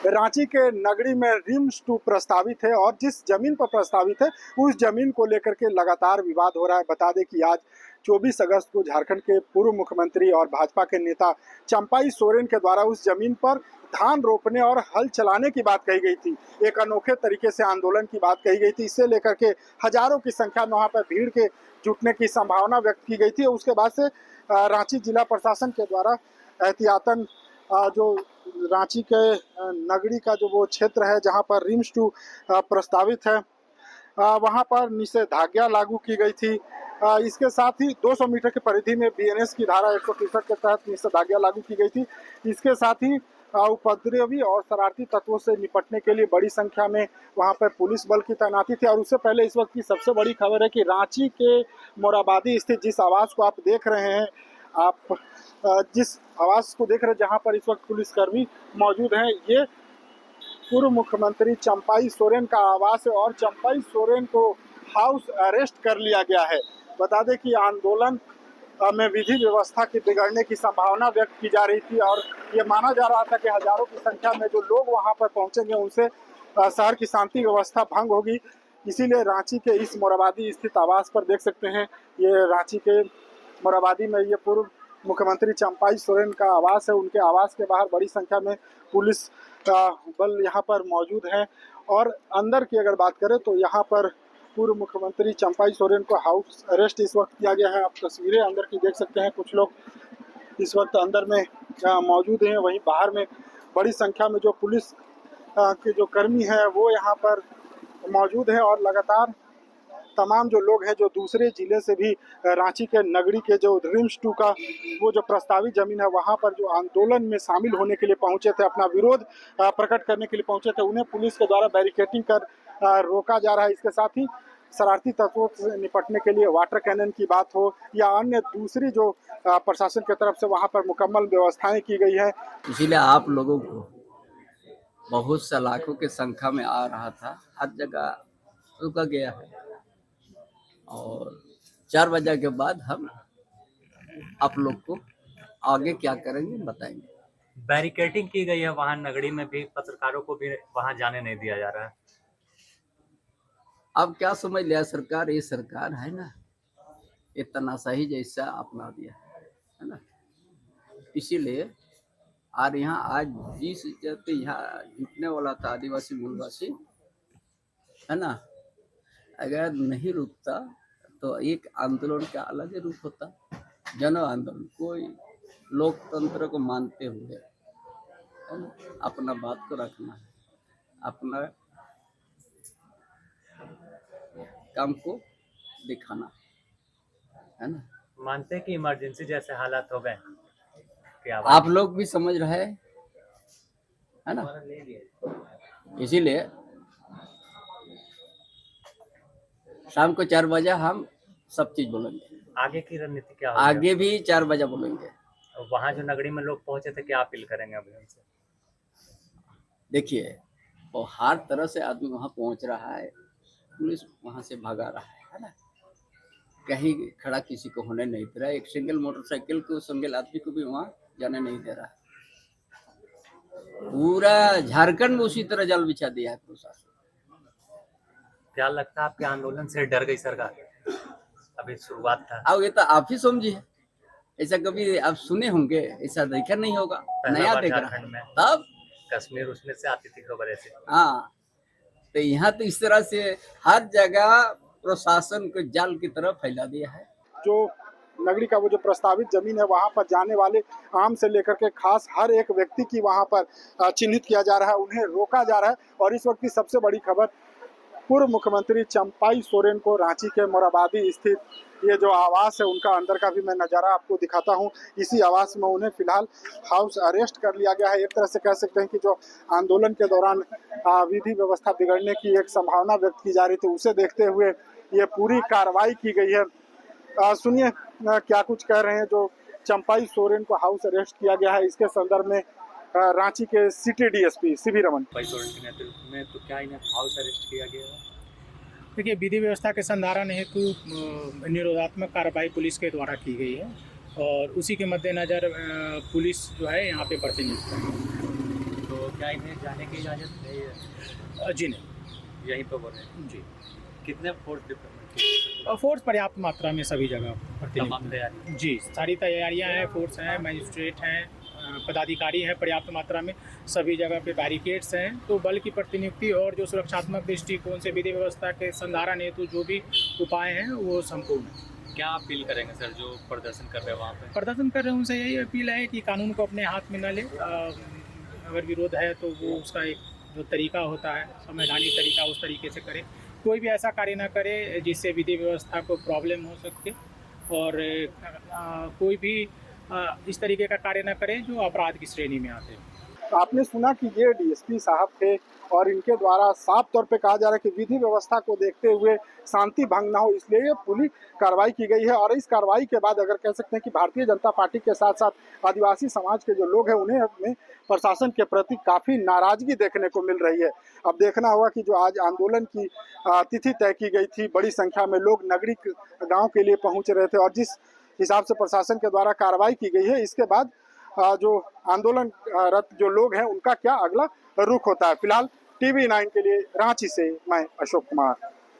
रांची के नगरी में रिम्स 2 प्रस्तावित है और जिस जमीन पर प्रस्तावित है उस जमीन को लेकर के लगातार विवाद हो रहा है। बता दें कि आज 24 अगस्त को झारखंड के पूर्व मुख्यमंत्री और भाजपा के नेता चंपाई सोरेन के द्वारा उस जमीन पर धान रोपने और हल चलाने की बात कही गई थी। एक अनोखे तरीके से आंदोलन की बात कही गई थी। इससे लेकर के हजारों की संख्या में वहाँ पर भीड़ के जुटने की संभावना व्यक्त की गई थी। उसके बाद से रांची जिला प्रशासन के द्वारा एहतियातन जो रांची के नगरी का जो वो क्षेत्र है जहां पर रिम्स 2 प्रस्तावित है वहां पर निषेधाज्ञा लागू की गई थी। इसके साथ ही 200 मीटर की परिधि में बीएनएस की धारा 163 के तहत निषेधाज्ञा लागू की गई थी। इसके साथ ही उपद्रवी और शरारती तत्वों से निपटने के लिए बड़ी संख्या में वहां पर पुलिस बल की तैनाती थी। और उससे पहले इस वक्त की सबसे बड़ी खबर है कि रांची के मोराबादी स्थित जिस आवास को आप देख रहे हैं, आप जिस आवास को देख रहे हैं जहां पर इस वक्त पुलिसकर्मी मौजूद हैं, ये पूर्व मुख्यमंत्री चंपाई सोरेन का आवास है और चंपाई सोरेन को हाउस अरेस्ट कर लिया गया है। बता दें कि आंदोलन में विधि व्यवस्था की बिगड़ने की संभावना व्यक्त की जा रही थी और ये माना जा रहा था कि हजारों की संख्या में जो लोग वहां पर पहुंचेंगे उनसे शहर की शांति व्यवस्था भंग होगी। इसीलिए रांची के इस मोराबादी स्थित आवास पर देख सकते हैं, ये रांची के मोराबादी में ये पूर्व मुख्यमंत्री चंपाई सोरेन का आवास है। उनके आवास के बाहर बड़ी संख्या में पुलिस का बल यहाँ पर मौजूद है। और अंदर की अगर बात करें तो यहाँ पर पूर्व मुख्यमंत्री चंपाई सोरेन को हाउस अरेस्ट इस वक्त किया गया है। आप तस्वीरें अंदर की देख सकते हैं, कुछ लोग इस वक्त अंदर में मौजूद हैं, वहीं बाहर में बड़ी संख्या में जो पुलिस के जो कर्मी हैं वो यहाँ पर मौजूद हैं। और लगातार तमाम जो लोग हैं जो दूसरे जिले से भी रांची के नगरी के जो रिम्स 2 का वो जो प्रस्तावित जमीन है वहां पर जो आंदोलन में शामिल होने के लिए पहुंचे थे, अपना विरोध प्रकट करने के लिए पहुंचे थे, उन्हें पुलिस के द्वारा बैरिकेडिंग कर रोका जा रहा है। इसके साथ ही शरारती तत्वों से निपटने के लिए वाटर कैनन की बात हो या अन्य दूसरी जो प्रशासन की तरफ से वहां पर मुकम्मल व्यवस्थाएं की गई है। इसीलिए आप लोगों को बहुत सा लाखों की संख्या में आ रहा था, हर जगह रुका गया है और 4 बजे के बाद हम आप लोग को आगे क्या करेंगे बताएंगे। बैरिकेडिंग की गई है वहां नगरी में भी, पत्रकारों को भी वहां जाने नहीं दिया जा रहा है। अब क्या समझ लिया सरकार, ये सरकार है ना, ये तनाशाही जैसा अपना दिया है ना। इसीलिए और यहाँ आज जिस यहाँ जुटने वाला था आदिवासी मूलवासी है ना, अगर नहीं रुकता तो एक आंदोलन का अलग ही रूप होता, जन आंदोलन। कोई लोकतंत्र को मानते हुए है ना, अपना बात को रखना है, अपना काम को दिखाना है ना। मानते हैं कि इमरजेंसी जैसे हालात हो गए, आप लोग भी समझ रहे है ना। इसीलिए शाम को 4 बजे हम सब चीज बोलेंगे। आगे की रणनीति क्या होगी? आगे भी 4 बजे बोलेंगे। वहां जो नगरी में लोग पहुंचे थे, क्या अपील करेंगे अभी उनसे? देखिए, वो हर तरह से आदमी वहां पहुंच रहा है, पुलिस वहां से भगा रहा है ना, कहीं खड़ा किसी को होने नहीं दे रहा है। एक सिंगल मोटरसाइकिल को, सिंगल आदमी को भी वहां जाने नहीं दे रहा है। पूरा झारखंड में उसी तरह जाल बिछा दिया है प्रशासन। क्या लगता है आपके आंदोलन से डर गई सरकार? अभी शुरुआत था। अब ये तो आप ही समझिए, ऐसा कभी आप सुने होंगे, ऐसा देखा नहीं होगा, नया देख रहा है। तब कश्मीर उसमें से आती थी खबर ऐसे। हाँ, तो यहाँ तो इस तरह से हर जगह प्रशासन को जाल की तरफ फैला दिया है। जो नगरी का वो जो प्रस्तावित जमीन है वहां पर जाने वाले आम से लेकर के खास हर एक व्यक्ति की वहां पर चिन्हित किया जा रहा है, उन्हें रोका जा रहा है। और इस वक्त की सबसे बड़ी खबर, पूर्व मुख्यमंत्री चंपाई सोरेन को रांची के मोराबादी स्थित ये जो आवास है उनका अंदर का भी मैं नज़ारा आपको दिखाता हूँ। इसी आवास में उन्हें फिलहाल हाउस अरेस्ट कर लिया गया है। एक तरह से कह सकते हैं कि जो आंदोलन के दौरान विधि व्यवस्था बिगड़ने की एक संभावना व्यक्त की जा रही थी, उसे देखते हुए ये पूरी कार्रवाई की गई है। सुनिए क्या कुछ कह रहे हैं जो चंपाई सोरेन को हाउस अरेस्ट किया गया है, इसके संदर्भ में रांची के city DSP CV Raman. Champai Soren के नेतृत्व में तो क्या इन्हें हाउस अरेस्ट किया गया है? देखिए, विधि व्यवस्था के संधारण हेतु निरोधात्मक कार्रवाई पुलिस के द्वारा की गई है और उसी के मद्देनज़र पुलिस जो है यहाँ पे बढ़ती नियुक्त है। तो क्या इन्हें जाने की इजाज़त नहीं है? जी नहीं। यहीं पे बोल रहे हैं। जी। कितने फोर्स डिप्लॉयमेंट किए? फोर्स पर्याप्त मात्रा में सभी जगह तमाम तैयारी। जी, सारी तैयारियां हैं, फोर्स हैं, मजिस्ट्रेट हैं, पदाधिकारी हैं पर्याप्त मात्रा में, सभी जगह पे बैरिकेड्स हैं। तो बल की प्रतिनियुक्ति और जो सुरक्षात्मक दृष्टिकोण से विधि व्यवस्था के संधारण हेतु जो भी उपाय हैं वो संपूर्ण है। क्या अपील करेंगे सर जो प्रदर्शन कर रहे हैं वहाँ पे? प्रदर्शन कर रहे हैं उनसे यही अपील है कि कानून को अपने हाथ में न ले, अगर विरोध है तो वो उसका एक जो तरीका होता है संवैधानिक तरीका उस तरीके से करे। कोई भी ऐसा कार्य ना करे जिससे विधि व्यवस्था को प्रॉब्लम हो सकती, और कोई भी इस तरीके का कार्य न करे जो अपराध की श्रेणी में आते हैं। आपने सुना कि ये डीएसपी साहब थे और इनके द्वारा साफ तौर पे कहा जा रहा है कि विधि व्यवस्था को देखते हुए शांति भंग ना हो, इसलिए ये पूरी कार्रवाई की गई है। और इस कार्रवाई के बाद अगर कह सकते हैं कि भारतीय जनता पार्टी के साथ साथ आदिवासी समाज के जो लोग हैं उन्हें अपने प्रशासन के प्रति काफ़ी नाराजगी देखने को मिल रही है। अब देखना होगा कि जो आज आंदोलन की तिथि तय की गई थी, बड़ी संख्या में लोग नगरी गाँव के लिए पहुँच रहे थे और जिस हिसाब से प्रशासन के द्वारा कार्रवाई की गई है, इसके बाद जो आंदोलनरत जो लोग हैं उनका क्या अगला रुख होता है। फिलहाल TV9 के लिए रांची से मैं अशोक कुमार।